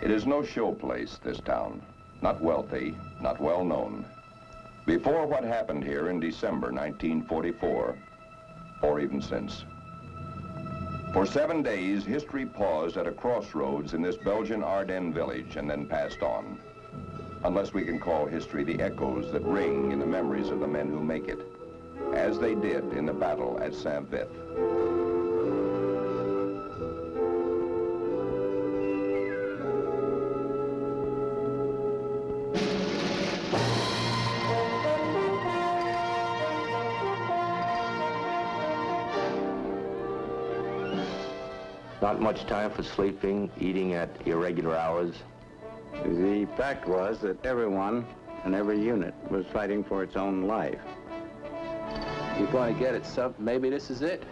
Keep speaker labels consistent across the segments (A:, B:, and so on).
A: It is no show place, this town. Not wealthy, not well known. Before what happened here in December 1944, or even since. For 7 days, history paused at a crossroads in this Belgian Ardennes village and then passed on. Unless we can call history the echoes that ring in the memories of the men who make it, as they did in the battle at Vith.
B: Not much time for sleeping, eating at irregular hours.
C: The fact was that everyone and every unit was fighting for its own life.
D: You're going to get it, sub. Maybe this is it.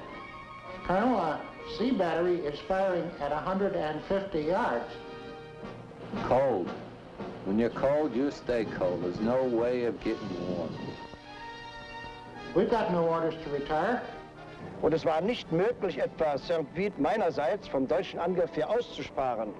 E: Colonel, a C battery is firing at 150 yards.
D: Cold. When you're cold, you stay cold. There's no way of getting warm.
E: We've got no orders to retire.
F: Und es war nicht möglich, etwa St. Vith meinerseits vom deutschen Angriff hier auszusparen.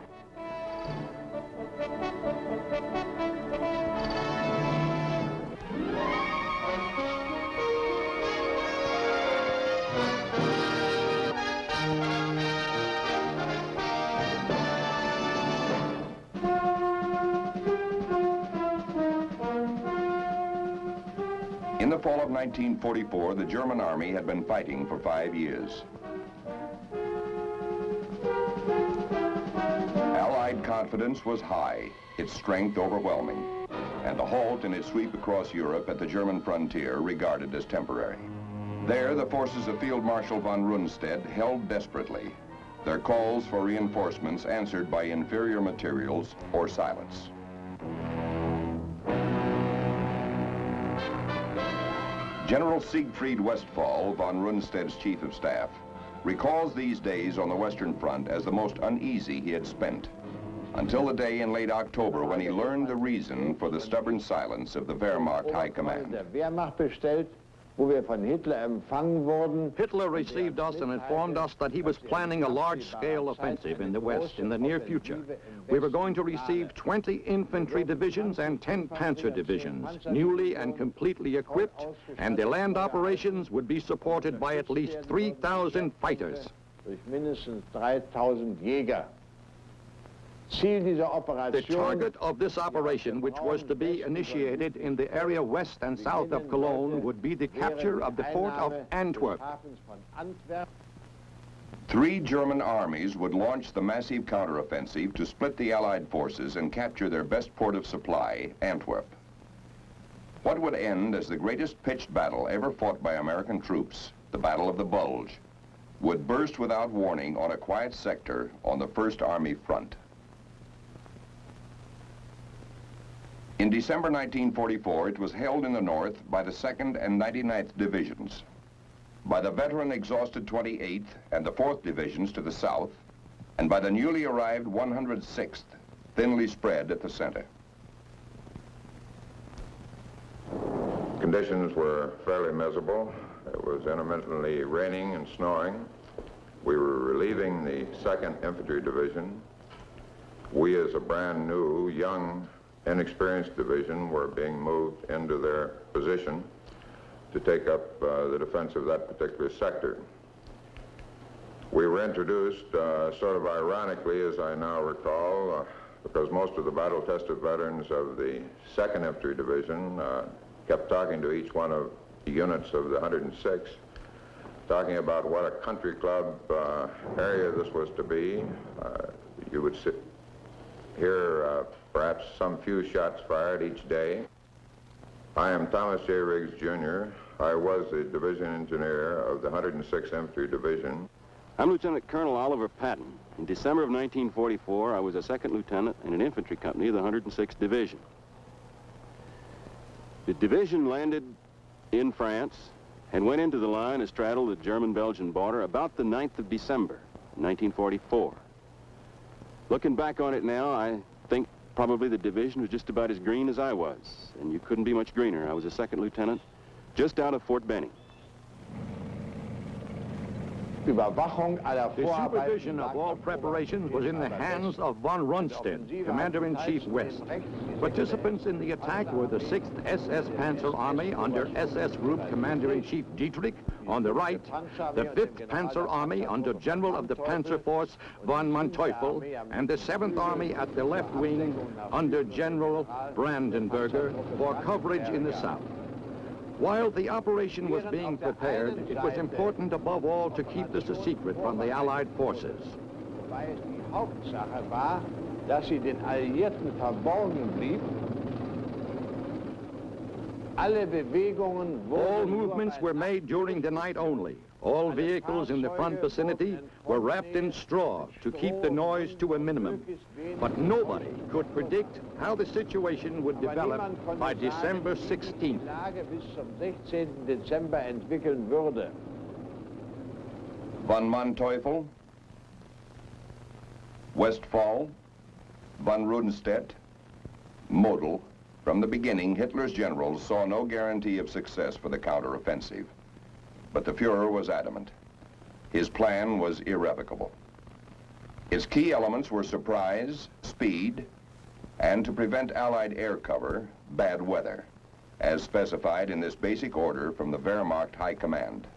A: In the fall of 1944, the German army had been fighting for 5 years. Allied confidence was high, its strength overwhelming, and the halt in its sweep across Europe at the German frontier regarded as temporary. There, the forces of Field Marshal von Rundstedt held desperately, their calls for reinforcements answered by inferior materials or silence. General Siegfried Westphal, von Rundstedt's chief of staff, recalls these days on the Western Front as the most uneasy he had spent, until the day in late October when he learned the reason for the stubborn silence of the Wehrmacht High Command.
G: Hitler received us and informed us that he was planning a large-scale offensive in the West in the near future. We were going to receive 20 infantry divisions and 10 panzer divisions, newly and completely equipped, and the land operations would be supported by at least 3,000 fighters. The target of this operation, which was to be initiated in the area west and south of Cologne, would be the capture of the fort of Antwerp.
A: 3 German armies would launch the massive counteroffensive to split the Allied forces and capture their best port of supply, Antwerp. What would end as the greatest pitched battle ever fought by American troops, the Battle of the Bulge, would burst without warning on a quiet sector on the First Army front. In December 1944, it was held in the north by the 2nd and 99th Divisions, by the veteran exhausted 28th and the 4th Divisions to the south, and by the newly arrived 106th, thinly spread at the center.
H: Conditions were fairly miserable. It was intermittently raining and snowing. We were relieving the 2nd Infantry Division. We, as a brand new, young, inexperienced division, were being moved into their position to take up the defense of that particular sector. We were introduced sort of ironically, as I now recall, because most of the battle-tested veterans of the 2nd Infantry Division kept talking to each one of the units of the 106, talking about what a country club area this was to be. You would hear perhaps some few shots fired each day. I am Thomas J. Riggs, Jr. I was the division engineer of the 106th Infantry Division.
I: I'm Lieutenant Colonel Oliver Patton. In December of 1944, I was a 2nd lieutenant in an infantry company of the 106th Division. The division landed in France and went into the line and straddled the German-Belgian border about the 9th of December, 1944. Looking back on it now, I think probably the division was just about as green as I was, and you couldn't be much greener. I was a 2nd lieutenant just out of Fort Benning.
G: The supervision of all preparations was in the hands of von Rundstedt, Commander-in-Chief West. Participants in the attack were the 6th SS Panzer Army under SS Group Commander-in-Chief Dietrich on the right, the 5th Panzer Army under General of the Panzer Force von Manteuffel, and the 7th Army at the left wing under General Brandenberger for coverage in the south. While the operation was being prepared, it was important above all to keep this a secret from the Allied forces. All movements were made during the night only. All vehicles in the front vicinity were wrapped in straw to keep the noise to a minimum. But nobody could predict how the situation would develop by December 16th.
A: Von Manteuffel, Westphal, von Rundstedt, Model. From the beginning, Hitler's generals saw no guarantee of success for the counteroffensive. But the Fuhrer was adamant. His plan was irrevocable. Its key elements were surprise, speed, and to prevent Allied air cover, bad weather, as specified in this basic order from the Wehrmacht High Command.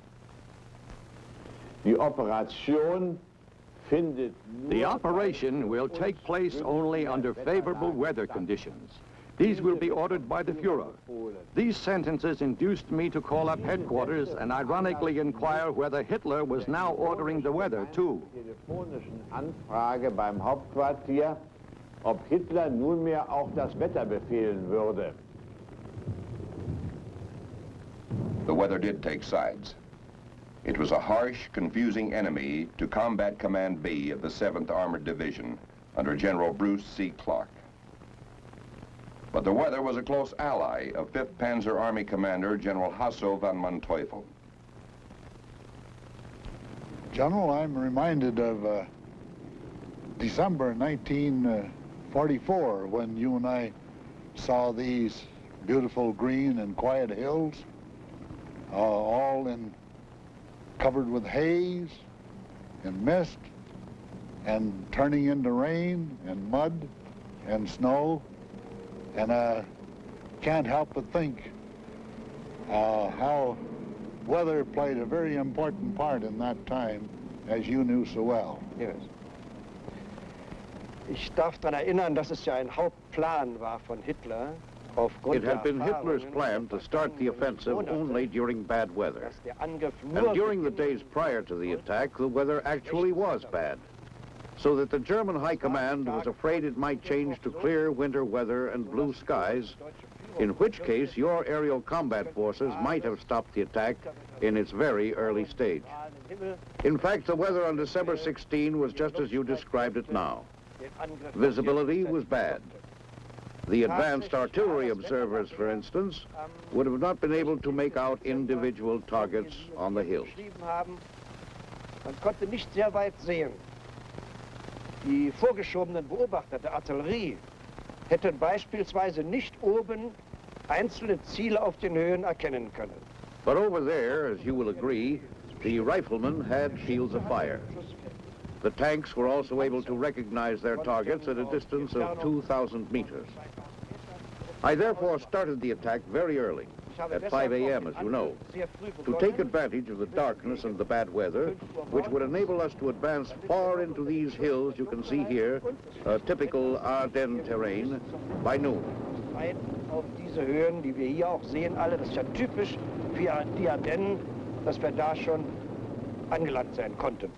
G: The operation will take place only under favorable weather conditions. These will be ordered by the Fuhrer. These sentences induced me to call up headquarters and ironically inquire whether Hitler was now ordering the weather, too.
J: Anfrage beim Hauptquartier, ob Hitler nunmehr auch das Wetter befehlen würde.
A: The weather did take sides. It was a harsh, confusing enemy to Combat Command B of the 7th Armored Division under General Bruce C. Clark. But the weather was a close ally of 5th Panzer Army Commander General Hasso von Manteuffel.
K: General, I'm reminded of December 1944 when you and I saw these beautiful green and quiet hills, all covered with haze and mist and turning into rain and mud and snow. And I can't help but think how weather played a very important part in that time, as you knew so well.
F: Yes. Ich darf daran erinnern, dass es ja ein Hauptplan war von Hitler.
L: It had been Hitler's plan to start the offensive only during bad weather. And during the days prior to the attack, the weather actually was bad. So that the German High Command was afraid it might change to clear winter weather and blue skies, in which case your aerial combat forces might have stopped the attack in its very early stage. In fact, the weather on December 16 was just as you described it now. Visibility was bad. The advanced artillery observers, for instance, would have not been able to make out individual targets on the hills.
F: Man konnte nicht sehr weit sehen. Die vorgeschobenen Beobachter der Artillerie hätten beispielsweise nicht oben einzelne Ziele auf den Höhen erkennen können.
L: But over there, as you will agree, the riflemen had fields of fire. The tanks were also able to recognize their targets at a distance of 2,000 meters. I therefore started the attack very early, at 5 a.m., as you know, to take advantage of the darkness and the bad weather, which would enable us to advance far into these hills you can see here, typical Ardennes terrain, by noon.
F: Auf diese Höhen, die wir hier auch sehen, alle, das ist ja typisch für die Ardennen, dass wir da schon angelangt sein konnten.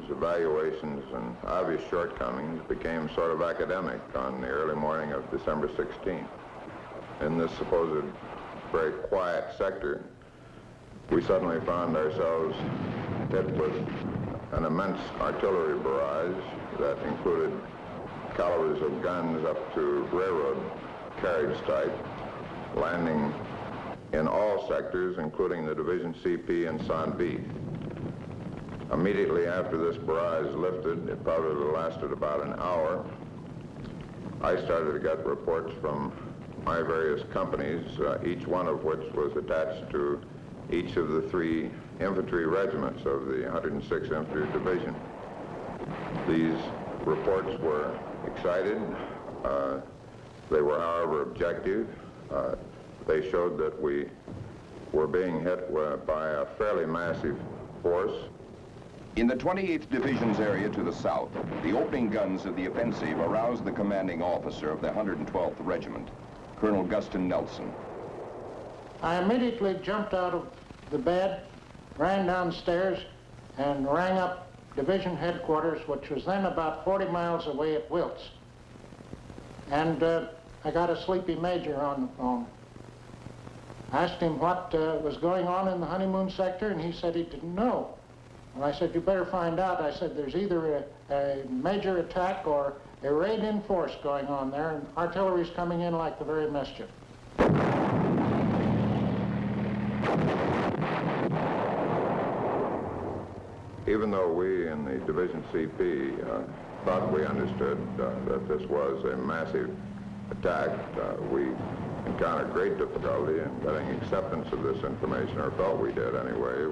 H: Evaluations and obvious shortcomings became sort of academic on the early morning of December 16th. In this supposed very quiet sector, we suddenly found ourselves hit with an immense artillery barrage that included calibers of guns up to railroad carriage type, landing in all sectors, including the Division CP and Vith. Immediately after this barrage lifted, it probably lasted about an hour, I started to get reports from my various companies, each one of which was attached to each of the 3 infantry regiments of the 106th Infantry Division. These reports were excited. They were, however, objective. They showed that we were being hit by a fairly massive force.
A: In the 28th Division's area to the south, the opening guns of the offensive aroused the commanding officer of the 112th Regiment, Colonel Guston Nelson.
E: I immediately jumped out of the bed, ran downstairs, and rang up division headquarters, which was then about 40 miles away at Wiltz. And I got a sleepy major on the phone. I asked him what was going on in the honeymoon sector, and he said he didn't know. And I said, you better find out. I said, there's either a major attack or a raid-in force going on there, and artillery's coming in like the very mischief.
H: Even though we in the Division CP thought we understood that this was a massive attack, we encountered great difficulty in getting acceptance of this information, or felt we did anyway,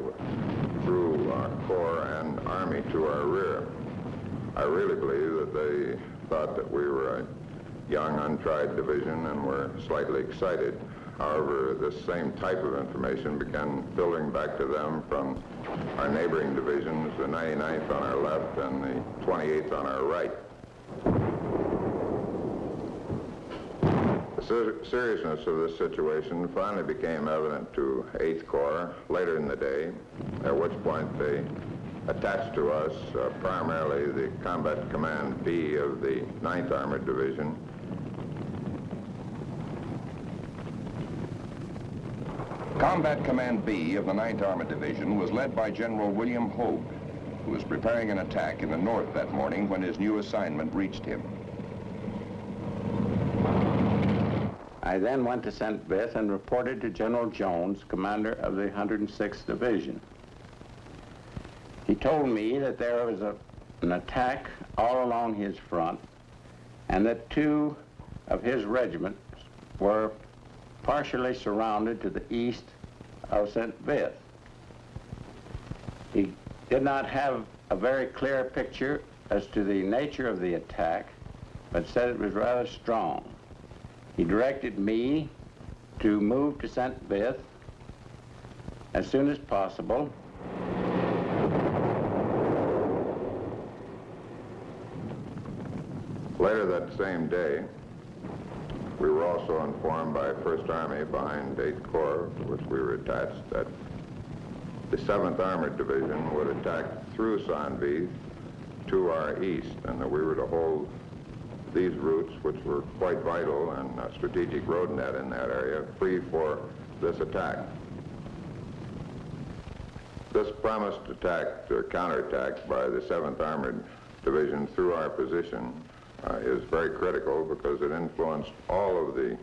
H: through our Corps and Army to our rear. I really believe that they thought that we were a young, untried division and were slightly excited. However, this same type of information began filtering back to them from our neighboring divisions, the 99th on our left and the 28th on our right. The seriousness of this situation finally became evident to 8th Corps later in the day, at which point they attached to us primarily the Combat Command B of the 9th Armored Division.
A: Combat Command B of the 9th Armored Division was led by General William Hogue, who was preparing an attack in the north that morning when his new assignment reached him.
C: I then went to St. Vith and reported to General Jones, commander of the 106th Division. He told me that there was an attack all along his front and that 2 of his regiments were partially surrounded to the east of St. Vith. He did not have a very clear picture as to the nature of the attack, but said it was rather strong. He directed me to move to St. Vith as soon as possible.
H: Later that same day, we were also informed by 1st Army behind 8th Corps, to which we were attached, that the 7th Armored Division would attack through St. Vith to our east, and that we were to hold these routes, which were quite vital and a strategic road net in that area, free for this attack. This promised attack, or counterattack, by the 7th Armored Division through our position is very critical because it influenced all of the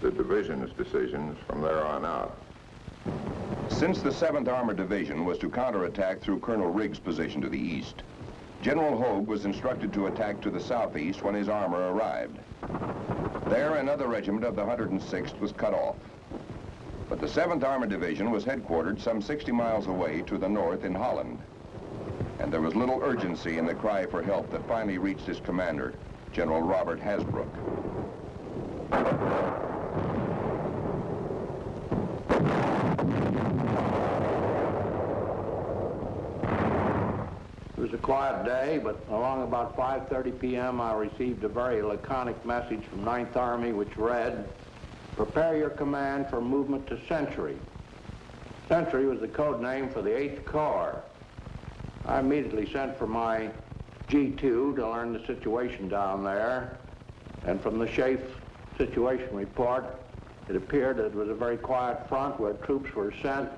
H: division's decisions from there on out.
A: Since the 7th Armored Division was to counterattack through Colonel Riggs' position to the east, General Hogue was instructed to attack to the southeast when his armor arrived. There, another regiment of the 106th was cut off. But the 7th Armored Division was headquartered some 60 miles away to the north in Holland. And there was little urgency in the cry for help that finally reached his commander, General Robert Hasbrook.
D: It was a quiet day, but along about 5:30 p.m. I received a very laconic message from 9th Army which read, "Prepare your command for movement to Century." Century was the code name for the 8th Corps. I immediately sent for my G2 to learn the situation down there, and from the Schaeff situation report, it appeared that it was a very quiet front where troops were sent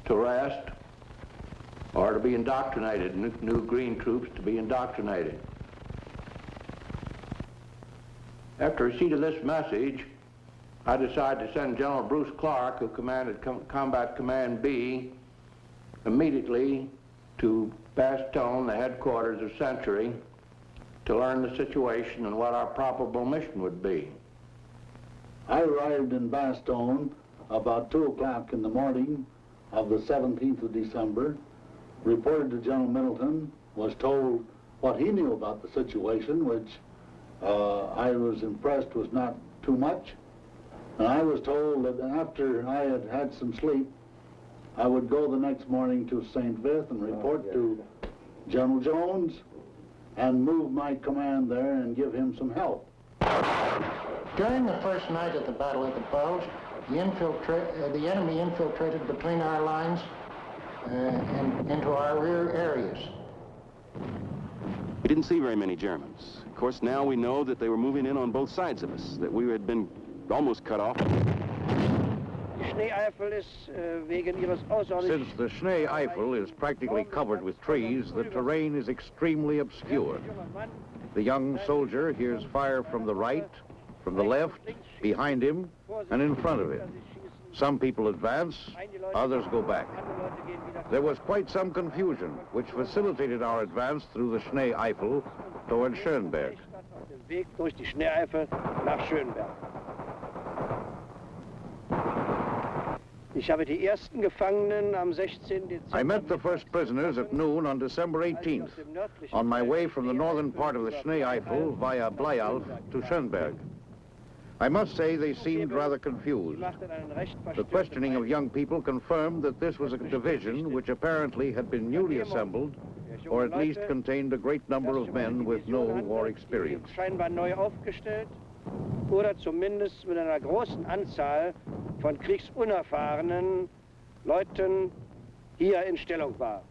D: to rest or to be indoctrinated, new green troops to be indoctrinated. After receipt of this message, I decided to send General Bruce Clark, who commanded Combat Command B, immediately to Bastogne, the headquarters of Century, to learn the situation and what our probable mission would be.
K: I arrived in Bastogne about 2 o'clock in the morning of the 17th of December, reported to General Middleton, was told what he knew about the situation, which I was impressed was not too much. And I was told that after I had had some sleep, I would go the next morning to St. Vith and report to General Jones and move my command there and give him some help.
E: During the first night of the Battle of the Bulge, the enemy infiltrated between our lines and into our rear areas.
I: We didn't see very many Germans. Of course, now we know that they were moving in on both sides of us, that we had been almost cut off.
L: Since the Schnee Eifel is practically covered with trees, the terrain is extremely obscure. The young soldier hears fire from the right, from the left, behind him, and in front of him. Some people advance, others go back. There was quite some confusion, which facilitated our advance through the Schnee Eifel toward Schönberg. I met the first prisoners at noon on December 18th, on my way from the northern part of the Schnee Eifel via Bleialf to Schönberg. I must say they seemed rather confused. The questioning of young people confirmed that this was a division which apparently had been newly assembled, or at least contained a great number of men with no war experience.
F: Oder zumindest mit einer großen Anzahl von kriegsunerfahrenen Leuten hier in Stellung war.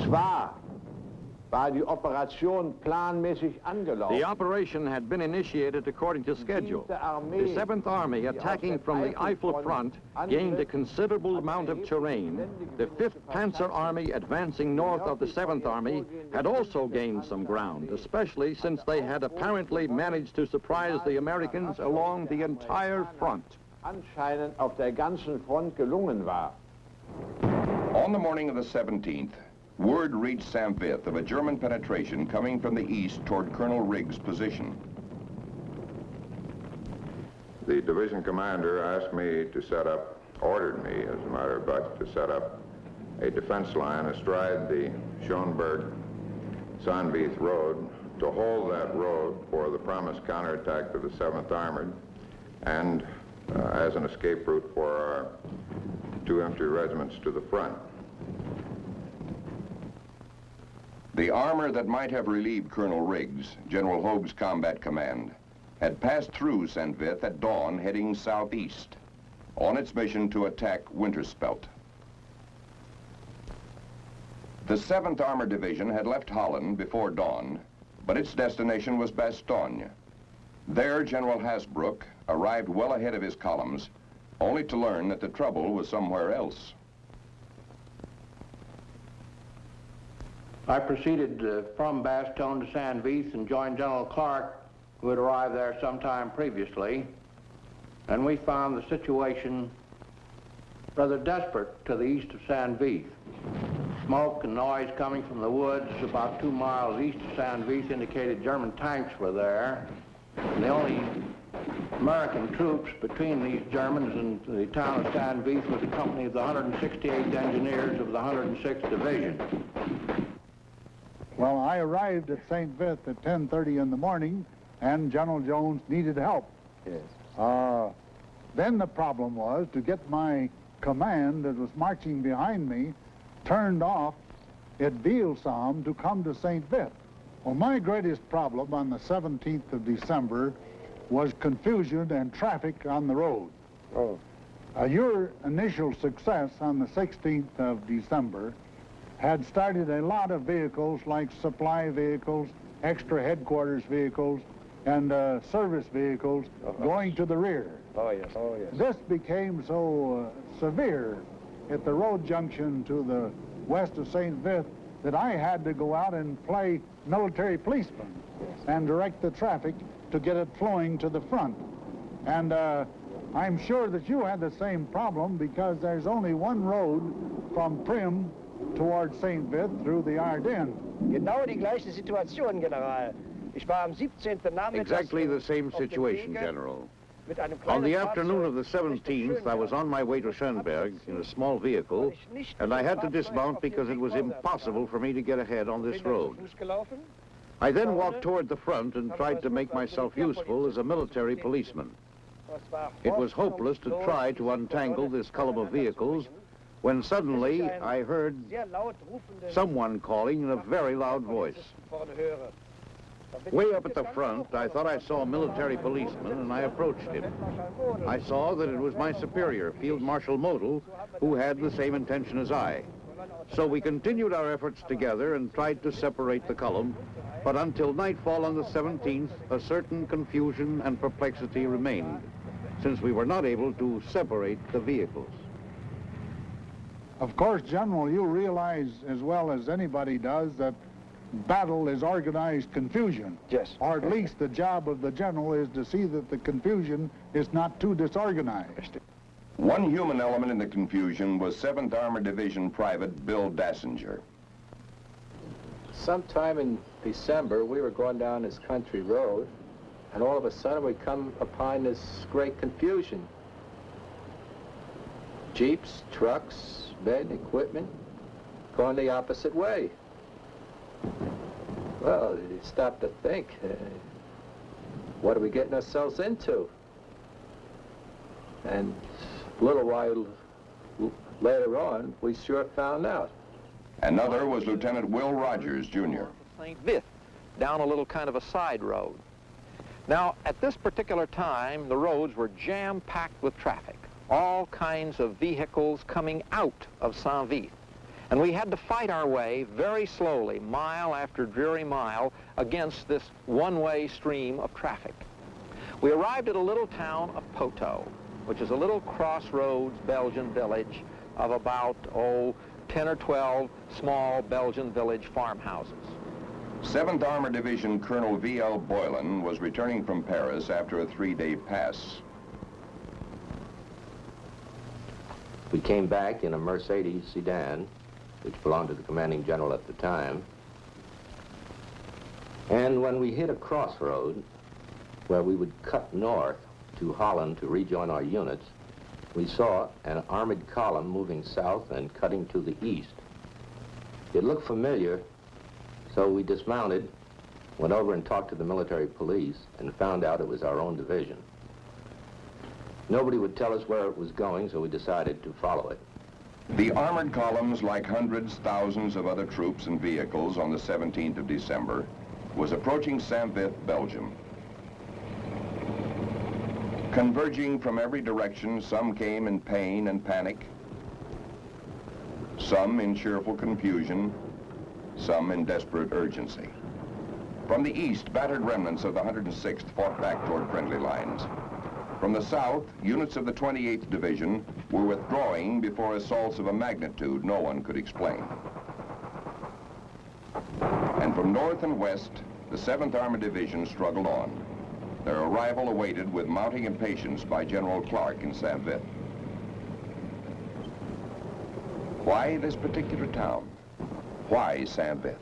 J: Zwar war die Operation planmäßig angelaufen.
G: The operation had been initiated according to schedule. The 7th Army, attacking from the Eifel front, gained a considerable amount of terrain. The 5th Panzer Army, advancing north of the 7th Army, had also gained some ground, especially since they had apparently managed to surprise the Americans along the entire front.
J: Anscheinend auf der ganzen Front gelungen war.
A: On the morning of the 17th, word reached St. Vith of a German penetration coming from the east toward Colonel Riggs' position.
H: The division commander asked me to set up, ordered me, as a matter of fact, to set up a defense line astride the Schoenberg-Sanvith road to hold that road for the promised counterattack of the 7th Armored and as an escape route for our 2 infantry regiments to the front.
A: The armor that might have relieved Colonel Riggs, General Hogue's combat command, had passed through St. Vith at dawn heading southeast on its mission to attack Winterspelt. The 7th Armored Division had left Holland before dawn, but its destination was Bastogne. There, General Hasbrouck arrived well ahead of his columns, only to learn that the trouble was somewhere else.
D: I proceeded from Bastogne to St. Vith and joined General Clark, who had arrived there sometime previously, and we found the situation rather desperate to the east of St. Vith. Smoke and noise coming from the woods about 2 miles east of St. Vith indicated German tanks were there, and the only American troops between these Germans and the town of St. Vith was a company of the 168th Engineers of the 106th Division.
K: Well, I arrived at St. Vith at 10:30 in the morning, and General Jones needed help.
J: Yes.
K: Then the problem was to get my command that was marching behind me turned off at Bielsheim to come to St. Vith. Well, my greatest problem on the 17th of December was confusion and traffic on the road.
F: Oh.
K: Your initial success on the 16th of December had started a lot of vehicles like supply vehicles, extra headquarters vehicles, and service vehicles going to the rear.
F: Oh, yes. Oh, yes.
K: This became so severe at the road junction to the west of St. Vith that I had to go out and play military policeman and direct the traffic to get it flowing to the front. And I'm sure that you had the same problem because there's only one road from Prim towards St. Vith through the Ardennes.
F: Genau die gleiche Situation, General. Ich war am 17. Nachmittags
L: Exactly the same situation, General. On the afternoon of the 17th, I was on my way to Schönberg in a small vehicle, and I had to dismount because it was impossible for me to get ahead on this road. I then walked toward the front and tried to make myself useful as a military policeman. It was hopeless to try to untangle this column of vehicles when suddenly I heard someone calling in a very loud voice. Way up at the front, I thought I saw a military policeman, and I approached him. I saw that it was my superior, Field Marshal Model, who had the same intention as I. So we continued our efforts together and tried to separate the column, but until nightfall on the 17th, a certain confusion and perplexity remained, since we were not able to separate the vehicles.
K: Of course, General, you realize as well as anybody does that battle is organized confusion.
F: Yes.
K: Or at least the job of the general is to see that the confusion is not too disorganized.
A: One human element in the confusion was 7th Armored Division Private Bill Dassinger.
M: Sometime in December, we were going down this country road, and all of a sudden we come upon this great confusion. Jeeps, trucks, men, equipment, going the opposite way. Well, you stop to think, what are we getting ourselves into? And a little while later on, we sure found out.
A: Another was Lieutenant Will Rogers, Jr.
N: St. Vith, down a little kind of a side road. Now, at this particular time, the roads were jam-packed with traffic, all kinds of vehicles coming out of St. Vith. And we had to fight our way very slowly, mile after dreary mile, against this one-way stream of traffic. We arrived at a little town of Poteau, which is a little crossroads Belgian village of about, 10 or 12 small Belgian village farmhouses.
A: 7th Armored Division Colonel V.L. Boylan was returning from Paris after a 3-day pass.
B: We came back in a Mercedes sedan, which belonged to the commanding general at the time. And when we hit a crossroad where we would cut north to Holland to rejoin our units, we saw an armored column moving south and cutting to the east. It looked familiar, so we dismounted, went over and talked to the military police, and found out it was our own division. Nobody would tell us where it was going, so we decided to follow it.
A: The armored columns, like hundreds, thousands of other troops and vehicles on the 17th of December, was approaching St. Vith, Belgium. Converging from every direction, some came in pain and panic, some in cheerful confusion, some in desperate urgency. From the east, battered remnants of the 106th fought back toward friendly lines. From the south, units of the 28th Division were withdrawing before assaults of a magnitude no one could explain. And from north and west, the 7th Armored Division struggled on. Their arrival awaited with mounting impatience by General Clark in St. Vith. Why this particular town? Why St. Vith?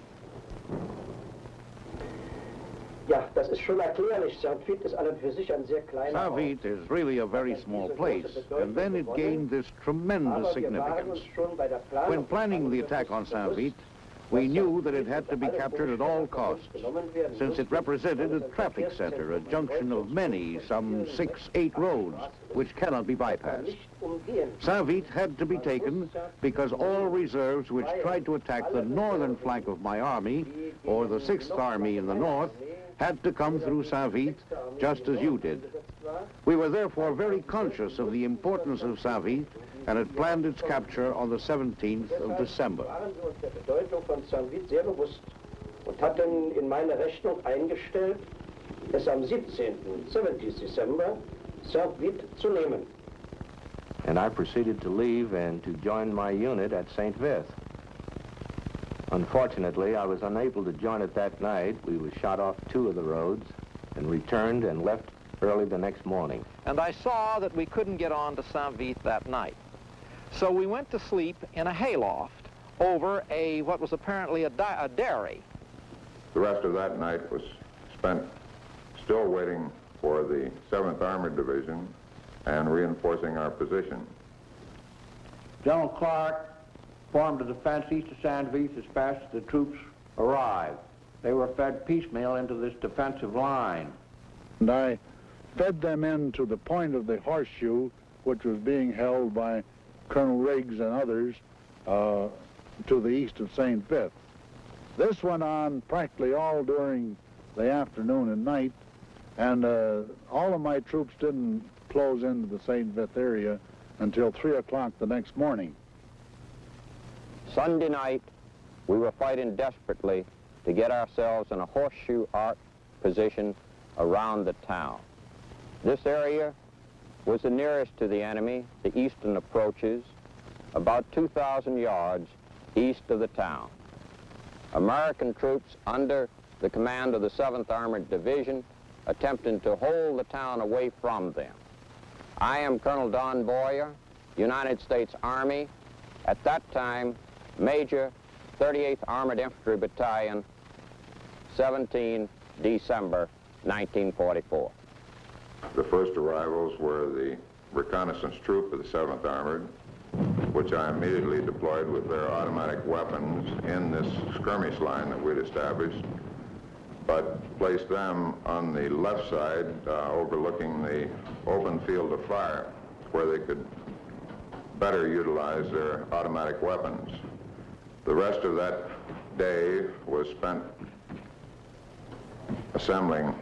F: Ja, das ist schon erklärlich. St. Vith ist an und für sich ein sehr kleiner
L: St. Vith is really a very small place, and then it gained this tremendous significance. When planning the attack on St. Vith, we knew that it had to be captured at all costs, since it represented a traffic center, a junction of many, some 6, 8 roads, which cannot be bypassed. St. Vith had to be taken because all reserves which tried to attack the northern flank of my army, or the 6th Army in the north, had to come through St. Vith, just as you did. We were therefore very conscious of the importance of St. Vith and had planned its capture on the 17th of December.
F: Waren wir uns der Bedeutung von St. Vith sehr bewusst und hatten in meine Rechnung eingestellt, es am 17th December, St. Vith zu nehmen.
B: And I proceeded to leave and to join my unit at St. Vith. Unfortunately, I was unable to join it that night. We were shot off 2 of the roads and returned and left early the next morning.
N: And I saw that we couldn't get on to Saint-Vith that night. So we went to sleep in a hayloft over what was apparently a dairy.
H: The rest of that night was spent still waiting for the 7th Armored Division and reinforcing our position.
D: General Clark formed a defense east of Saint-Vith as fast as the troops arrived. They were fed piecemeal into this defensive line.
K: And I fed them into the point of the horseshoe, which was being held by Colonel Riggs and others to the east of St. Vith. This went on practically all during the afternoon and night, and all of my troops didn't close into the St. Vith area until 3 o'clock the next morning.
B: Sunday night, we were fighting desperately to get ourselves in a horseshoe arc position around the town. This area was the nearest to the enemy, the eastern approaches, about 2,000 yards east of the town. American troops under the command of the 7th Armored Division attempting to hold the town away from them. I am Colonel Don Boyer, United States Army, at that time Major 38th Armored Infantry Battalion, 17 December 1944.
H: The first arrivals were the reconnaissance troop of the 7th Armored, which I immediately deployed with their automatic weapons in this skirmish line that we'd established, but placed them on the left side, overlooking the open field of fire, where they could better utilize their automatic weapons. The rest of that day was spent assembling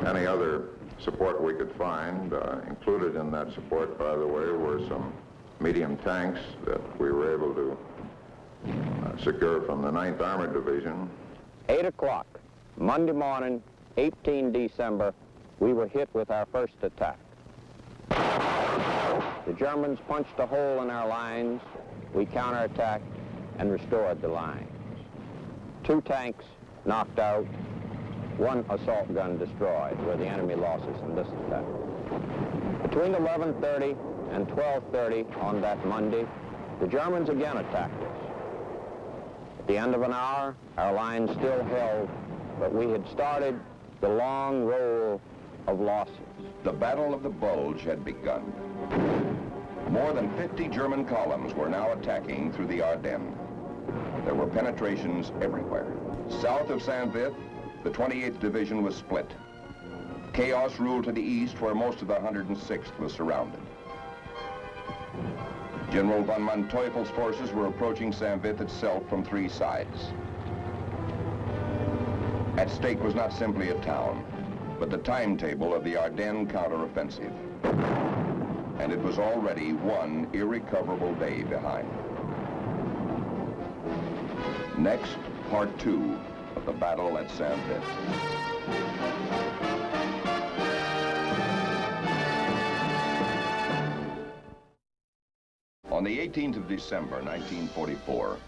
H: any other support we could find. Included in that support, by the way, were some medium tanks that we were able to secure from the 9th Armored Division.
B: 8 o'clock, Monday morning, 18 December, we were hit with our first attack. The Germans punched a hole in our lines. We counterattacked and restored the lines. 2 tanks knocked out, 1 assault gun destroyed, were the enemy losses in this attack. Between 11:30 and 12:30 on that Monday, the Germans again attacked us. At the end of an hour, our lines still held, but we had started the long roll of losses.
A: The Battle of the Bulge had begun. More than 50 German columns were now attacking through the Ardennes. There were penetrations everywhere. South of Saint-Vith, the 28th Division was split. Chaos ruled to the east, where most of the 106th was surrounded. General von Manteuffel's forces were approaching Saint-Vith itself from 3 sides. At stake was not simply a town, but the timetable of the Ardennes counteroffensive. And it was already 1 irrecoverable day behind. Next, part 2 of the battle at Saint-Vith. On the 18th of December, 1944,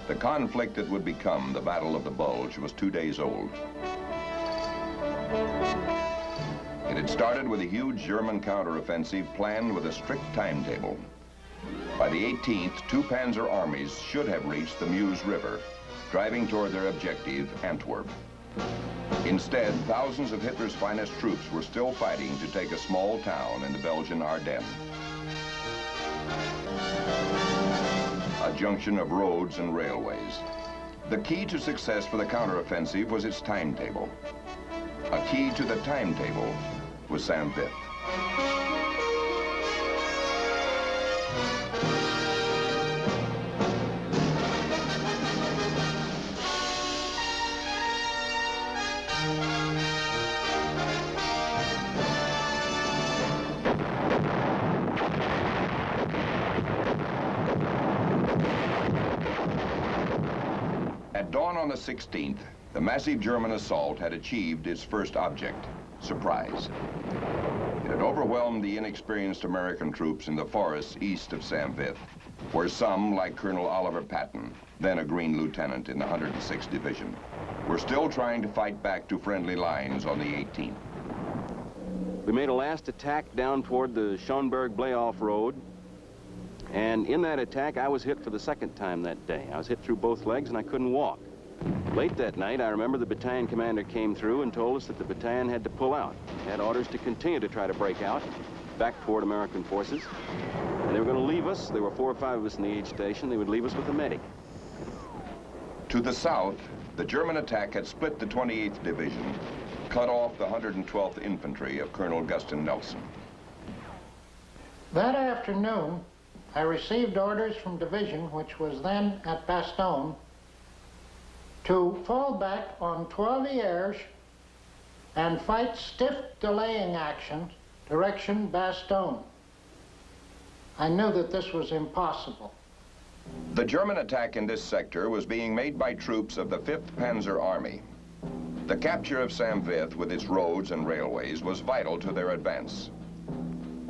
A: the conflict that would become the Battle of the Bulge was 2 days old. It had started with a huge German counteroffensive planned with a strict timetable. By the 18th, 2 Panzer armies should have reached the Meuse River, driving toward their objective, Antwerp. Instead, thousands of Hitler's finest troops were still fighting to take a small town in the Belgian Ardennes. A junction of roads and railways. The key to success for the counteroffensive was its timetable. A key to the timetable was Saint-Vith. At dawn on the 16th, the massive German assault had achieved its first object, surprise. It had overwhelmed the inexperienced American troops in the forests east of Saint-Vith. where some, like Colonel Oliver Patton, then a Green lieutenant in the 106th Division, were still trying to fight back to friendly lines on the 18th.
I: We made a last attack down toward the Schoenberg-Blayoff Road, and in that attack, I was hit for the second time that day. I was hit through both legs, and I couldn't walk. Late that night, I remember the battalion commander came through and told us that the battalion had to pull out. He had orders to continue to try to break out back toward American forces, and they were going to leave us. There were 4 or 5 of us in the aid station. They would leave us with a medic.
A: To the south, the German attack had split the 28th Division, cut off the 112th Infantry of Colonel Guston Nelson.
E: That afternoon, I received orders from division, which was then at Bastogne, to fall back on Trois-Rivières and fight stiff delaying action, direction Bastogne. I knew that this was impossible.
A: The German attack in this sector was being made by troops of the 5th Panzer Army. The capture of St. Vith with its roads and railways was vital to their advance.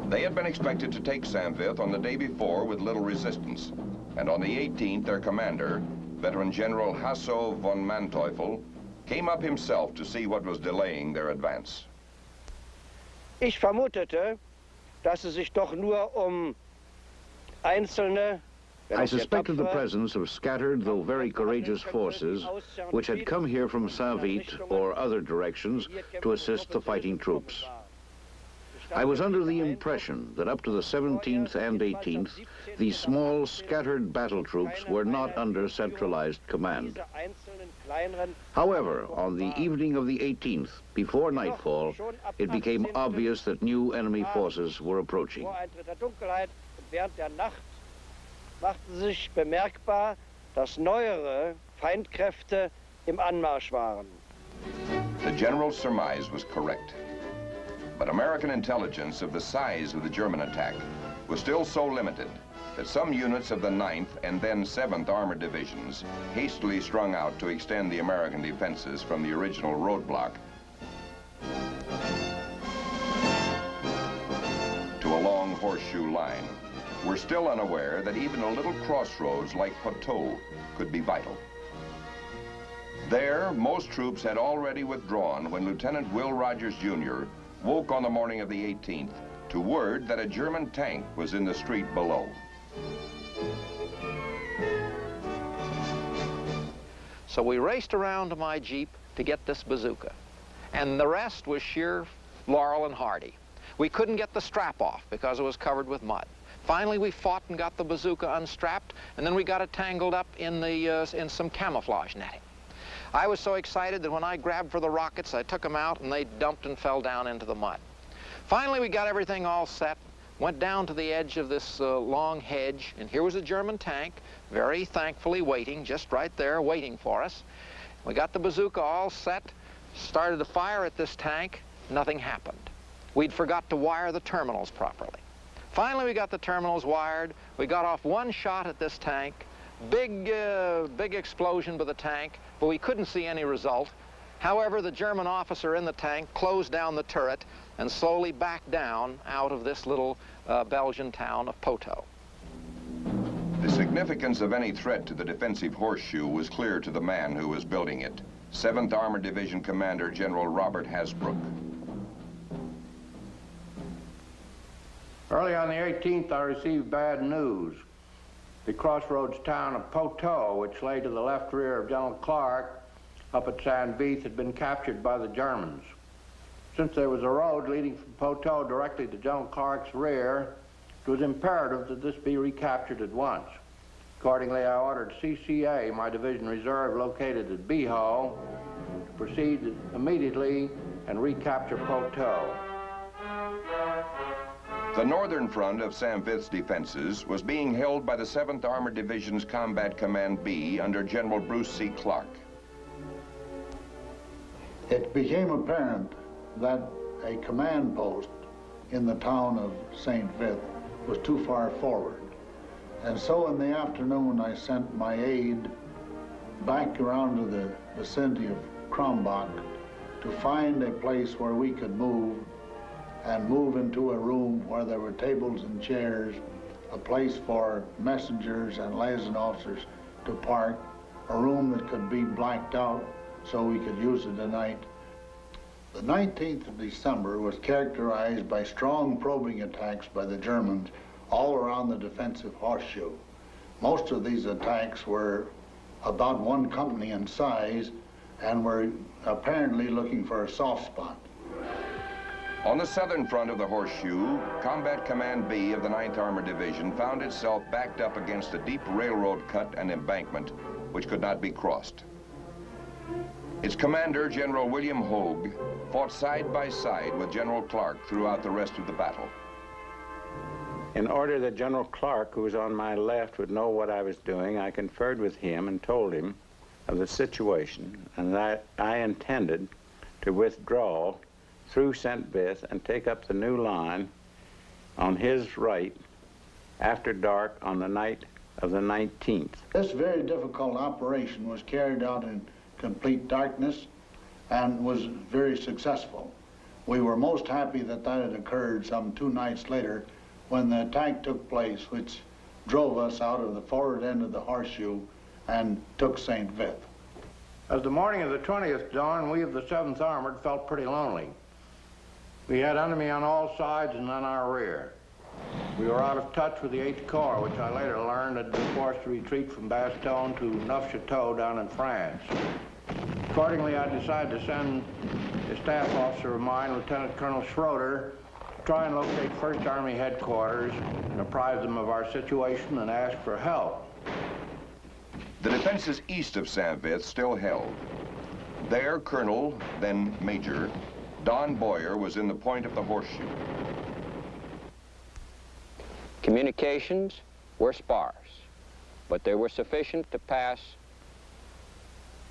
A: They had been expected to take St. Vith on the day before with little resistance, and on the 18th, their commander, Veteran General Hasso von Manteuffel, came up himself to see what was delaying their advance.
F: Ich vermutete, dass es sich doch nur einzelne.
L: I suspected the presence of scattered, though very courageous forces, which had come here from Saint-Vith or other directions to assist the fighting troops. I was under the impression that up to the 17th and 18th, these small, scattered battle troops were not under centralized command. However, on the evening of the 18th, before nightfall, it became obvious that new enemy forces were approaching.
F: Machte sich bemerkbar, dass neuere Feindkräfte im Anmarsch waren.
A: The general's surmise was correct. But American intelligence of the size of the German attack was still so limited that some units of the 9th and then 7th Armored Divisions hastily strung out to extend the American defenses from the original roadblock to a long horseshoe line, were still unaware that even a little crossroads like Poteau could be vital. There, most troops had already withdrawn when Lieutenant Will Rogers, Jr. woke on the morning of the 18th to word that a German tank was in the street below.
N: So we raced around to my Jeep to get this bazooka, and the rest was sheer Laurel and Hardy. We couldn't get the strap off because it was covered with mud. Finally, we fought and got the bazooka unstrapped, and then we got it tangled up in some camouflage netting. I was so excited that when I grabbed for the rockets, I took them out and they dumped and fell down into the mud. Finally, we got everything all set, went down to the edge of this long hedge, and here was a German tank, very thankfully waiting, just right there, waiting for us. We got the bazooka all set, started to fire at this tank, nothing happened. We'd forgot to wire the terminals properly. Finally, we got the terminals wired. We got off one shot at this tank. Big explosion by the tank, but we couldn't see any result. However, the German officer in the tank closed down the turret and slowly backed down out of this little Belgian town of Poteau.
A: The significance of any threat to the defensive horseshoe was clear to the man who was building it, 7th Armored Division Commander General Robert Hasbrook.
D: Early on the 18th, I received bad news. The crossroads town of Poteau, which lay to the left rear of General Clark, up at St. Vith, had been captured by the Germans. Since there was a road leading from Poteau directly to General Clark's rear, it was imperative that this be recaptured at once. Accordingly, I ordered CCA, my division reserve located at Biho, to proceed immediately and recapture Poteau.
A: The northern front of St. Vith's defenses was being held by the 7th Armored Division's Combat Command B under General Bruce C. Clark.
K: It became apparent that a command post in the town of St. Vith was too far forward. And so in the afternoon, I sent my aide back around to the vicinity of Krombach to find a place where we could move and move into a room where there were tables and chairs a place for messengers and liaison officers to park, a room that could be blacked out so we could use it at night. The 19th of December was characterized by strong probing attacks by the Germans all around the defensive horseshoe. Most of these attacks were about one company in size and were apparently looking for a soft spot.
A: On the southern front of the horseshoe, Combat Command B of the 9th Armored Division found itself backed up against a deep railroad cut and embankment which could not be crossed. Its commander, General William Hogue, fought side by side with General Clark throughout the rest of the battle.
C: In order that General Clark, who was on my left, would know what I was doing, I conferred with him and told him of the situation and that I intended to withdraw through St. Vith and take up the new line on his right after dark on the night of the 19th.
K: This very difficult operation was carried out in complete darkness and was very successful. We were most happy that that had occurred some 2 nights later when the attack took place, which drove us out of the forward end of the horseshoe and took St. Vith.
D: As the morning of the 20th dawned, we of the 7th Armored felt pretty lonely. We had enemy on all sides and on our rear. We were out of touch with the 8th Corps, which I later learned had been forced to retreat from Bastogne to Neufchâteau down in France. Accordingly, I decided to send a staff officer of mine, Lieutenant Colonel Schroeder, to try and locate 1st Army headquarters and apprise them of our situation and ask for help.
A: The defenses east of St. Vith still held. There, Colonel, then Major, Don Boyer was in the point of the horseshoe.
O: Communications were sparse, but they were sufficient to pass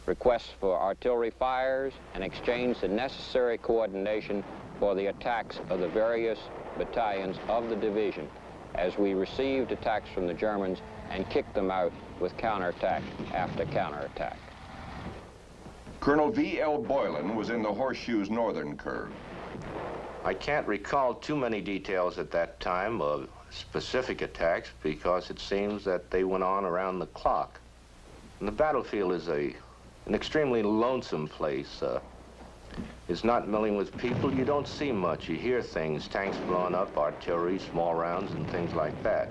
O: requests for artillery fires and exchange the necessary coordination for the attacks of the various battalions of the division as we received attacks from the Germans and kicked them out with counterattack after counterattack.
A: Colonel V.L. Boylan was in the horseshoe's northern curve.
B: I can't recall too many details at that time of specific attacks because it seems that they went on around the clock. And the battlefield is an extremely lonesome place. It's not milling with people. You don't see much. You hear things, tanks blowing up, artillery, small rounds, and things like that.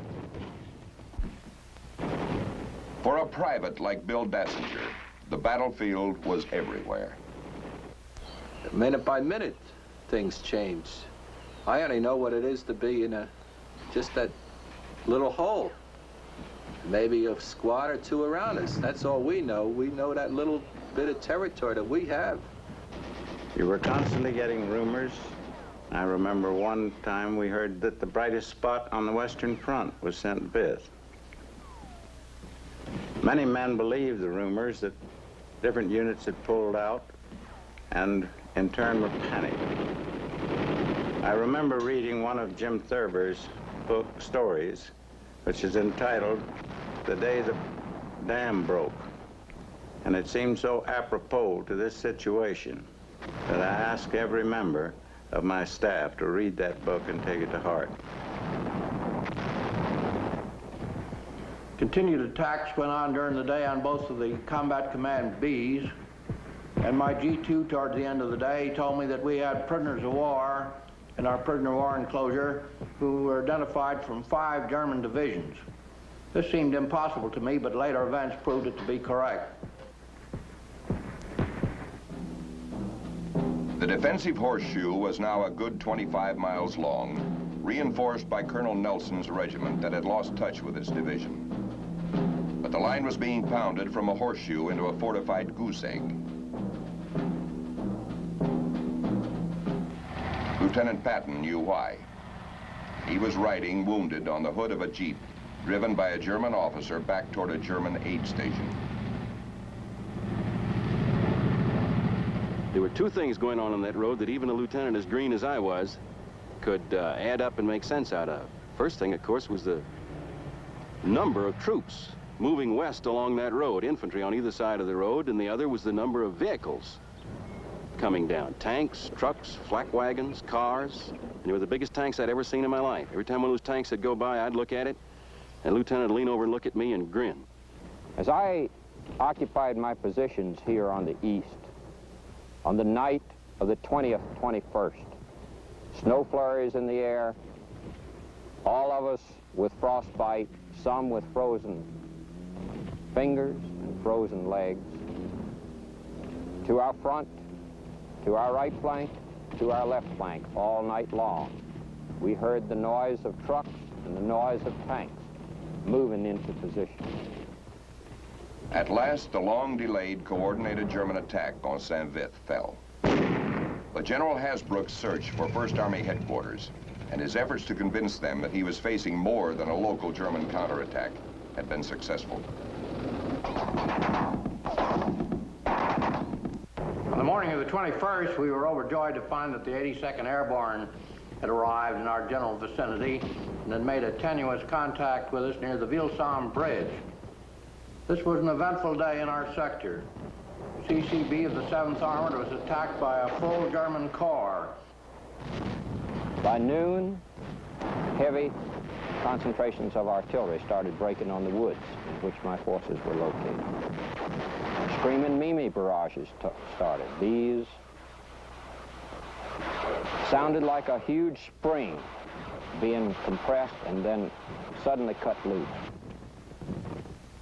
A: For a private like Bill Dassinger, the battlefield was everywhere.
M: Minute by minute, things change. I only know what it is to be in just that little hole. Maybe a squad or two around us. That's all we know. We know that little bit of territory that we have.
C: You were constantly getting rumors. I remember one time we heard that the brightest spot on the Western Front was St. Vith. Many men believed the rumors that different units had pulled out and in turn were panicked. I remember reading one of Jim Thurber's book stories, which is entitled The Day the Dam Broke. And it seemed so apropos to this situation that I ask every member of my staff to read that book and take it to heart.
D: Continued attacks went on during the day on both of the Combat Command Bs, and my G2 towards the end of the day told me that we had prisoners of war in our prisoner of war enclosure who were identified from 5 German divisions. This seemed impossible to me, but later events proved it to be correct.
A: The defensive horseshoe was now a good 25 miles long, reinforced by Colonel Nelson's regiment that had lost touch with its division. But the line was being pounded from a horseshoe into a fortified goose egg. Lieutenant Patton knew why. He was riding wounded on the hood of a jeep, driven by a German officer back toward a German aid station.
I: There were 2 things going on that road that even a lieutenant as green as I was could add up and make sense out of. First thing, of course, was the number of troops moving west along that road, infantry on either side of the road, and the other was the number of vehicles coming down. Tanks, trucks, flak wagons, cars, and they were the biggest tanks I'd ever seen in my life. Every time one of those tanks would go by, I'd look at it, and Lieutenant would lean over and look at me and grin.
O: As I occupied my positions here on the east, on the night of the 20th, 21st, snow flurries in the air, all of us with frostbite, some with frozen fingers and frozen legs, to our front, to our right flank, to our left flank, all night long. We heard the noise of trucks and the noise of tanks moving into position.
A: At last, the long-delayed, coordinated German attack on St. Vith fell. But General Hasbrook's search for First Army headquarters and his efforts to convince them that he was facing more than a local German counterattack had been successful.
D: On the morning of the 21st, we were overjoyed to find that the 82nd Airborne had arrived in our general vicinity and had made a tenuous contact with us near the Ville-Somme Bridge. This was an eventful day in our sector. CCB of the 7th Armored was attacked by a full German corps.
O: By noon, heavy concentrations of artillery started breaking on the woods in which my forces were located. Screaming Mimi barrages started. These sounded like a huge spring being compressed and then suddenly cut loose.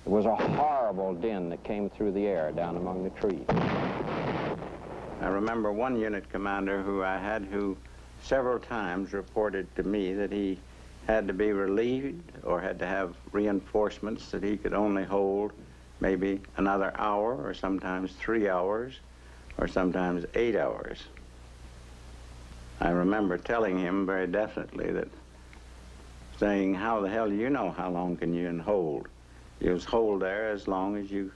O: It was a horrible din that came through the air down among the trees.
C: I remember one unit commander who I had who several times reported to me that he had to be relieved or had to have reinforcements that he could only hold maybe another hour or sometimes 3 hours or sometimes 8 hours. I remember telling him very definitely that, saying, how the hell do you know how long can you hold? You just hold there as long as you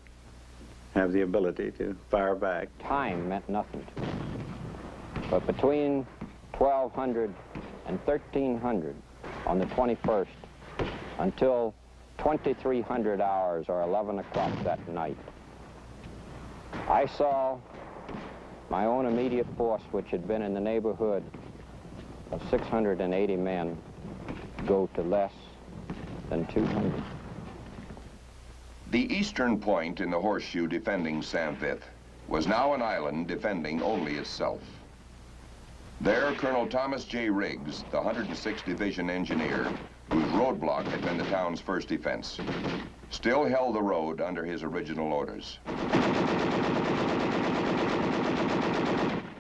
C: have the ability to fire back.
O: Time meant nothing to me. But between 1200 and 1300 on the 21st until 2300 hours or 11 o'clock that night, I saw my own immediate force, which had been in the neighborhood of 680 men, go to less than 200.
A: The eastern point in the horseshoe defending St. Vith was now an island defending only itself. There, Colonel Thomas J. Riggs, the 106th Division engineer, whose roadblock had been the town's first defense, still held the road under his original orders.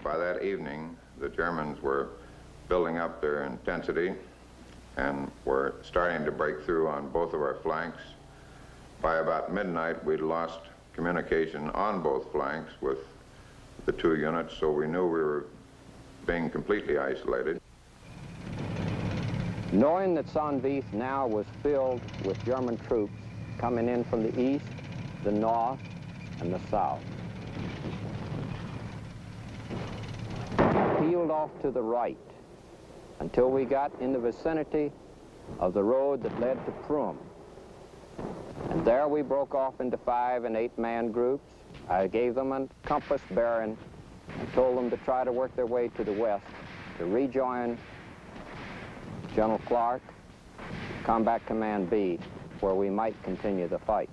H: By that evening, the Germans were building up their intensity and were starting to break through on both of our flanks. By about midnight, we'd lost communication on both flanks with the two units, so we knew we were being completely isolated.
O: Knowing that St. Vith now was filled with German troops coming in from the east, the north, and the south, I peeled off to the right until we got in the vicinity of the road that led to Prum. And there we broke off into 5- and 8-man groups. I gave them a compass bearing and told them to try to work their way to the west to rejoin General Clark, Combat Command B, where we might continue the fight.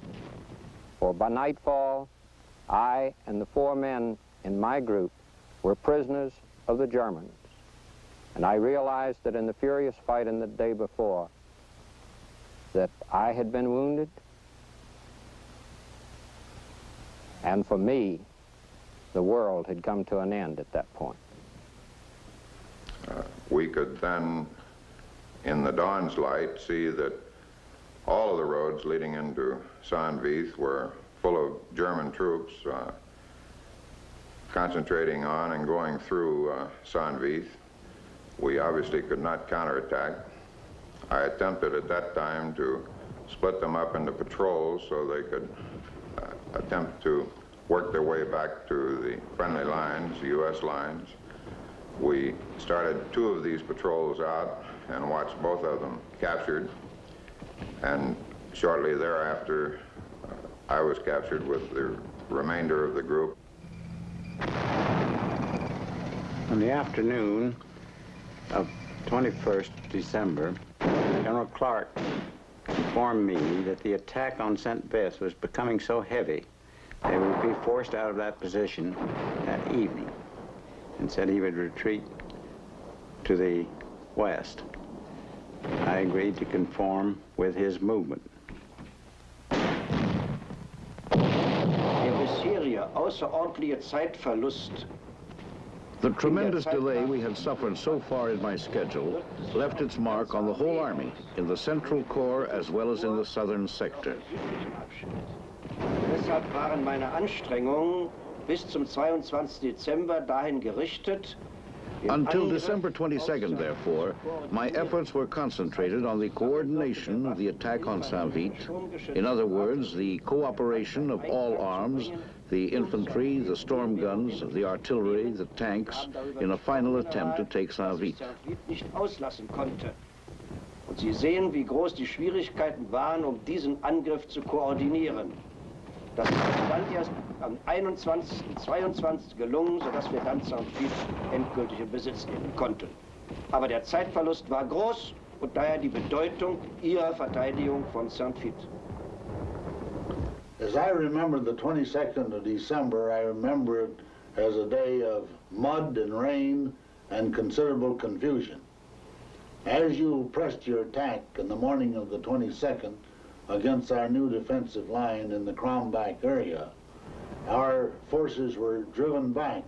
O: For by nightfall, I and the 4 men in my group were prisoners of the Germans. And I realized that in the furious fight in the day before, that I had been wounded, and for me, the world had come to an end at that point.
H: We could then, in the dawn's light, see that all of the roads leading into St. Vith were full of German troops concentrating on and going through St. Vith. We obviously could not counterattack. I attempted at that time to split them up into patrols so they could attempt to work their way back to the friendly lines, the U.S. lines. We started 2 of these patrols out and watched both of them captured. And shortly thereafter, I was captured with the remainder of the group.
C: In the afternoon of 21st December, General Clark informed me that the attack on St. Vith was becoming so heavy they would be forced out of that position that evening, and said he would retreat to the west. I agreed to conform with his movement.
L: The tremendous delay we had suffered so far in my schedule left its mark on the whole Army, in the Central Corps as well as in the southern sector.
F: Deshalb waren meine Anstrengungen bis zum 22. Dezember dahin gerichtet.
L: Until December 22nd, therefore, my efforts were concentrated on the coordination of the attack on St. Vith. In other words, the cooperation of all arms, the infantry, the storm guns, the artillery, the tanks, in a final attempt to take St. Vith.
F: Und Sie sehen, wie groß die Schwierigkeiten waren, diesen Angriff zu koordinieren. Das ist dann erst am 21. und 22. gelungen, sodass wir dann St. Vith endgültig in Besitz nehmen konnten. Aber der Zeitverlust war groß und daher die Bedeutung Ihrer Verteidigung von St. Vith.
K: As I remember the 22nd of December, I remember it as a day of mud and rain and considerable confusion. As you pressed your attack in the morning of the 22nd against our new defensive line in the Kronbach area, our forces were driven back,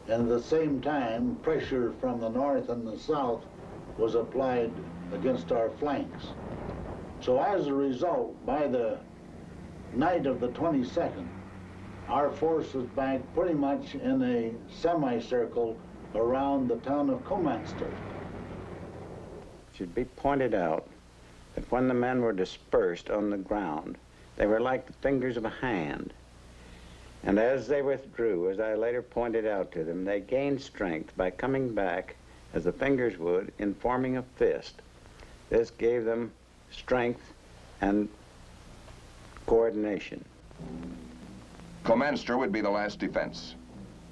K: and at the same time, pressure from the north and the south was applied against our flanks. So as a result, by the night of the 22nd, our force was back pretty much in a semicircle around the town of Komanster.
C: It should be pointed out that when the men were dispersed on the ground, they were like the fingers of a hand. And as they withdrew, as I later pointed out to them, they gained strength by coming back, as the fingers would, in forming a fist. This gave them strength and coordination.
A: Komanster would be the last defense.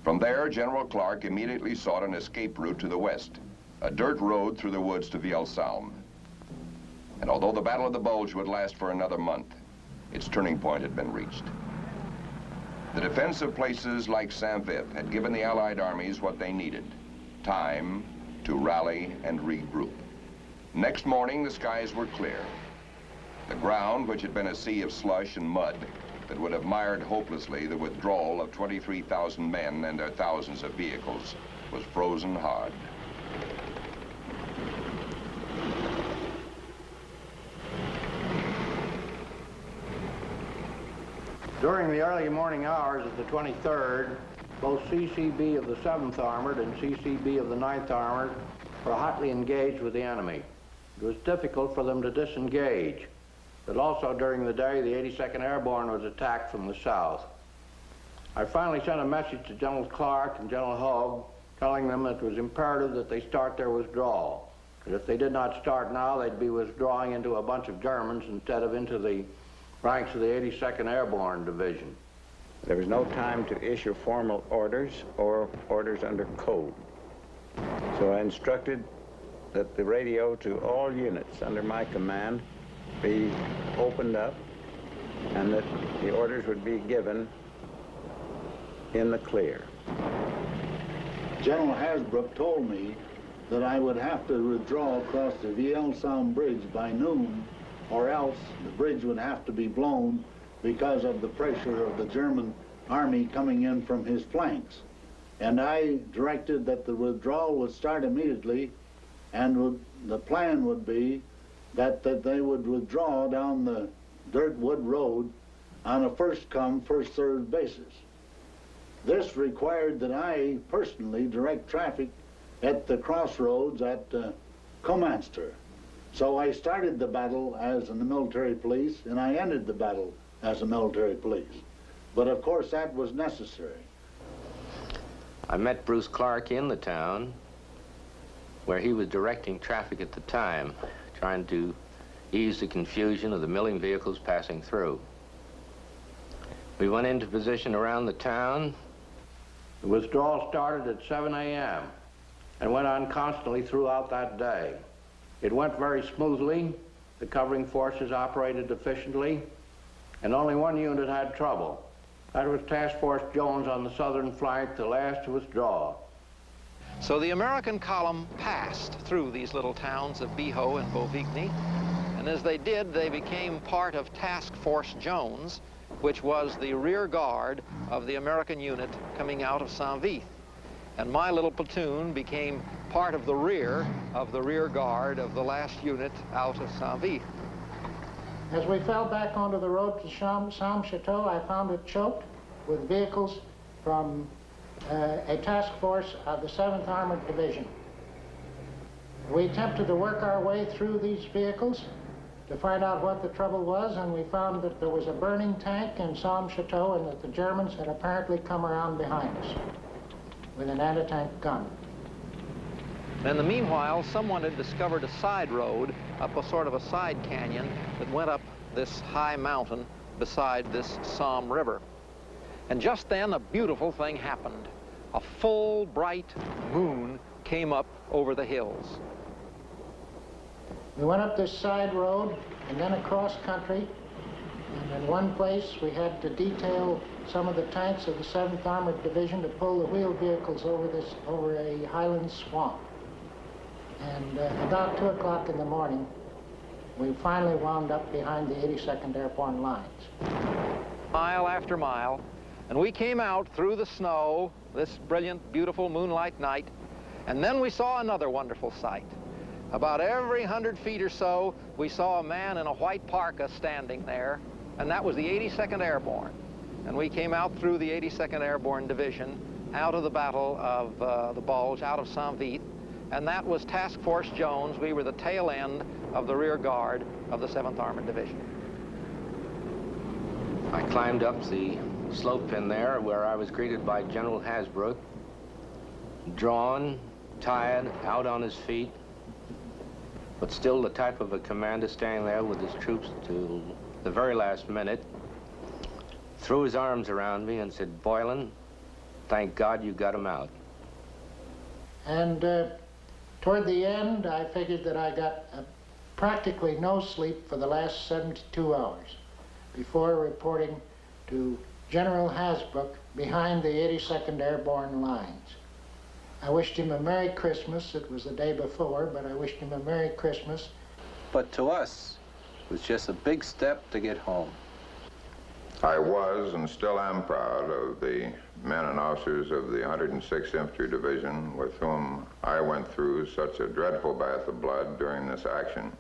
A: From there, General Clark immediately sought an escape route to the west, a dirt road through the woods to Vielsalm. And although the Battle of the Bulge would last for another month, its turning point had been reached. The defense of places like St. Vith had given the Allied armies what they needed, time to rally and regroup. Next morning, the skies were clear. The ground, which had been a sea of slush and mud that would have mired hopelessly the withdrawal of 23,000 men and their thousands of vehicles, was frozen hard.
D: During the early morning hours of the 23rd, both CCB of the 7th Armored and CCB of the 9th Armored were hotly engaged with the enemy. It was difficult for them to disengage, but also during the day, the 82nd Airborne was attacked from the south. I finally sent a message to General Clark and General Hogue, telling them that it was imperative that they start their withdrawal. Because if they did not start now, they'd be withdrawing into a bunch of Germans instead of into the ranks of the 82nd Airborne Division.
C: There was no time to issue formal orders or orders under code. So I instructed that the radio to all units under my command be opened up and that the orders would be given in the clear.
K: General Hasbrook told me that I would have to withdraw across the Vielsalm Bridge by noon, or else the bridge would have to be blown because of the pressure of the German army coming in from his flanks. And I directed that the withdrawal would start immediately, and the plan would be that they would withdraw down the dirt wood road on a first-come, first-served basis. This required that I personally direct traffic at the crossroads at Komanster. So I started the battle as a military police, and I ended the battle as a military police. But of course that was necessary.
B: I met Bruce Clark in the town where he was directing traffic at the time, trying to ease the confusion of the milling vehicles passing through. We went into position around the town.
D: The withdrawal started at 7 a.m. and went on constantly throughout that day. It went very smoothly, the covering forces operated efficiently, and only one unit had trouble. That was Task Force Jones on the southern flank, the last to withdraw.
N: So the American column passed through these little towns of Biho and Bovigny, and as they did, they became part of Task Force Jones, which was the rear guard of the American unit coming out of Saint-Vith. And my little platoon became part of the rear guard of the last unit out of Saint-Vith.
E: As we fell back onto the road to Sam-Chateau, I found it choked with vehicles from a task force of the 7th Armored Division. We attempted to work our way through these vehicles to find out what the trouble was, and we found that there was a burning tank in Sam-Chateau and that the Germans had apparently come around behind us with an anti-tank gun.
N: In the meanwhile, someone had discovered a side road up a sort of a side canyon that went up this high mountain beside this Somme River. And just then, a beautiful thing happened. A full, bright moon came up over the hills.
E: We went up this side road and then across country, and in one place we had to detail some of the tanks of the 7th Armored Division to pull the wheeled vehicles over a highland swamp. And about 2 o'clock in the morning, we finally wound up behind the 82nd Airborne lines.
N: Mile after mile, and we came out through the snow, this brilliant, beautiful moonlight night, and then we saw another wonderful sight. About every 100 feet or so, we saw a man in a white parka standing there, and that was the 82nd Airborne. And we came out through the 82nd Airborne Division, out of the Battle of the Bulge, out of Saint-Vith, and that was Task Force Jones. We were the tail end of the rear guard of the 7th Armored Division.
B: I climbed up the slope in there where I was greeted by General Hasbrouck, drawn, tired, out on his feet, but still the type of a commander standing there with his troops till the very last minute, threw his arms around me and said, "Boylan, thank God you got him out."
E: And toward the end, I figured that I got practically no sleep for the last 72 hours before reporting to General Hasbrouck behind the 82nd Airborne lines. I wished him a Merry Christmas. It was the day before, but I wished him a Merry Christmas.
M: But to us, it was just a big step to get home.
H: I was and still am proud of the men and officers of the 106th Infantry Division with whom I went through such a dreadful bath of blood during this action.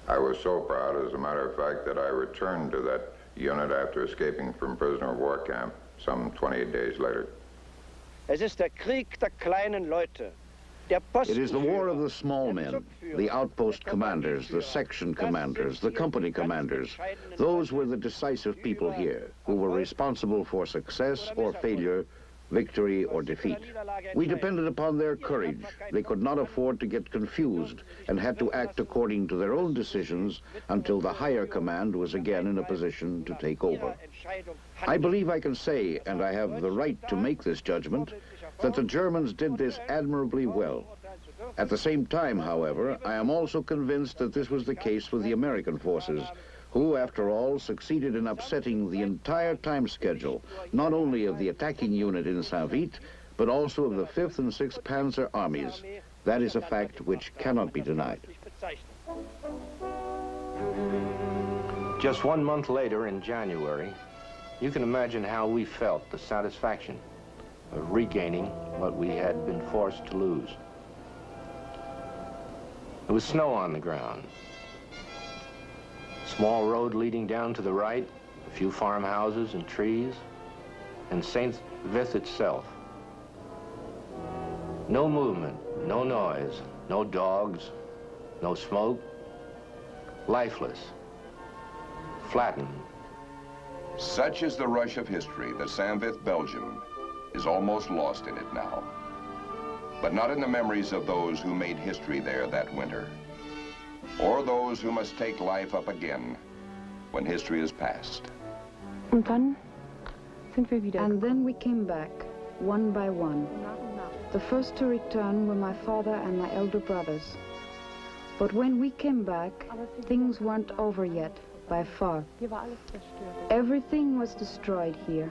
H: I was so proud, as a matter of fact, that I returned to that unit after escaping from prisoner of war camp some 28 days later.
F: Es ist der Krieg der kleinen Leute.
L: It is the war of the small men, the outpost commanders, the section commanders, the company commanders. Those were the decisive people here, who were responsible for success or failure, victory or defeat. We depended upon their courage. They could not afford to get confused and had to act according to their own decisions until the higher command was again in a position to take over. I believe I can say, and I have the right to make this judgment, that the Germans did this admirably well. At the same time, however, I am also convinced that this was the case with the American forces, who, after all, succeeded in upsetting the entire time schedule, not only of the attacking unit in Saint-Vith, but also of the 5th and 6th Panzer armies. That is a fact which cannot be denied.
B: Just 1 month later, in January, you can imagine how we felt, the satisfaction of regaining what we had been forced to lose. There was snow on the ground. Small road leading down to the right, a few farmhouses and trees, and St. Vith itself. No movement, no noise, no dogs, no smoke, lifeless, flattened.
A: Such is the rush of history that Saint-Vith, Belgium, is almost lost in it now. But not in the memories of those who made history there that winter, or those who must take life up again when history is past.
P: Und dann sind wir wieder. And then we came back, one by one. The first to return were my father and my elder brothers. But when we came back, things weren't over yet, by far. Everything was destroyed here.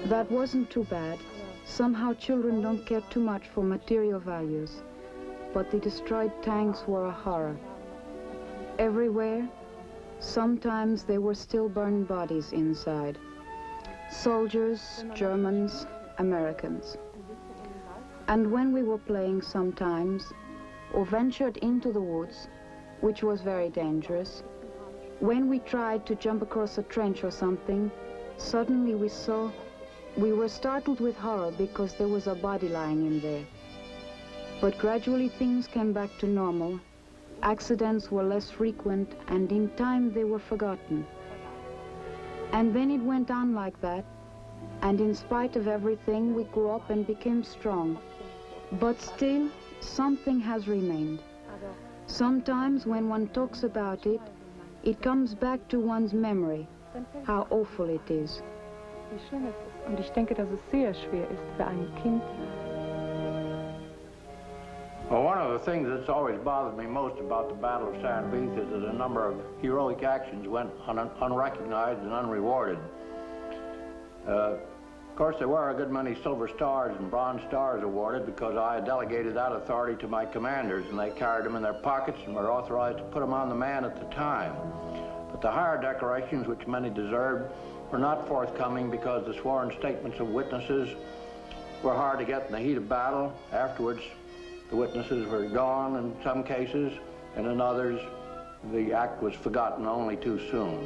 P: That wasn't too bad. Somehow children don't care too much for material values. But the destroyed tanks were a horror. Everywhere, sometimes there were still burned bodies inside. Soldiers, Germans, Americans. And when we were playing sometimes, or ventured into the woods, which was very dangerous, when we tried to jump across a trench or something, suddenly we were startled with horror because there was a body lying in there. But gradually things came back to normal. Accidents were less frequent, and in time they were forgotten. And then it went on like that, and in spite of everything, we grew up and became strong. But still, something has remained. Sometimes when one talks about it, it comes back to one's memory, how awful it is.
Q: Wie schön es ist. Und ich denke, dass es sehr schwer ist für ein Kind.
D: Well, one of the things that's always bothered me most about the Battle of Vith is that a number of heroic actions went unrecognized and unrewarded. Of course, there were a good many Silver Stars and Bronze Stars awarded because I had delegated that authority to my commanders, and they carried them in their pockets and were authorized to put them on the man at the time. But the higher decorations, which many deserved, were not forthcoming because the sworn statements of witnesses were hard to get in the heat of battle. Afterwards, the witnesses were gone in some cases, and in others, the act was forgotten only too soon.